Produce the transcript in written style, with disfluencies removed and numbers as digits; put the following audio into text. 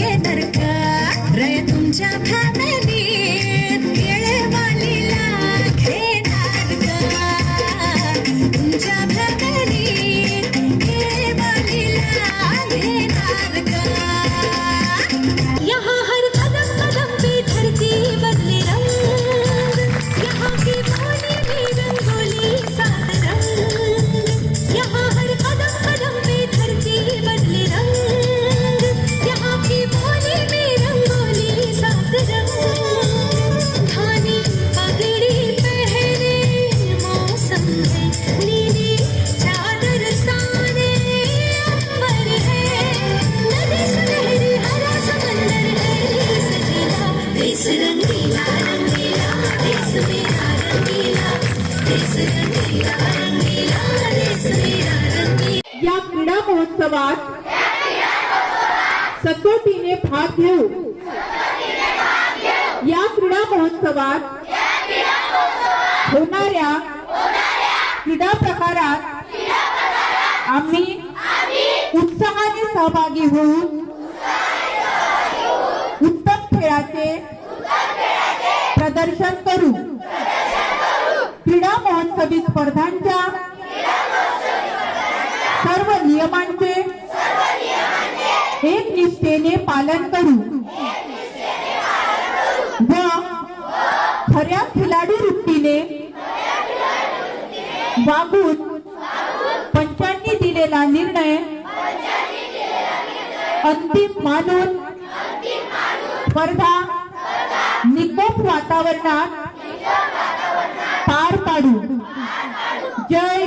घेणार का रे तुमच्या फॅमिलीत येळेवालीला घेणार का तुमच्या फॅमिलीत येळेवालीला घेणार का यहाँ हर कदम कदम पे धरती बदले रंग यहाँ की बोली में रंगोली सात रंग यहाँ हर कदम कदम पे धरती बदले रंग यहाँ की बोली में रंगोली सात रंग धानी पगड़ी पहने मौसम है नीली चादर ताने अंबर है नदी सुनहरी हरा समंदर है सजीला देश रंगीला रंगीला देश मेरा रंगीला देश रंगीला रंगीला देश मेरा रंगीला। या क्रीडा महोत्सवात सचोटीने भाग घेऊ या क्रीडा महोत्सवात होणाऱ्या क्रीडा प्रकारात आम्ही उत्साहाने सहभागी होऊन उत्तम खेळाचे प्रदर्शन करू क्रीडा महोत्सवी स्पर्धांच्या सर्व नियमांचे एक निष्ठेने पालन करू व खऱ्या खिलाडू वृत्तीने वागून पंचांनी दिलेला निर्णय अंतिम मानून स्पर्धा निकोप वातावरणात पार पाडू। जय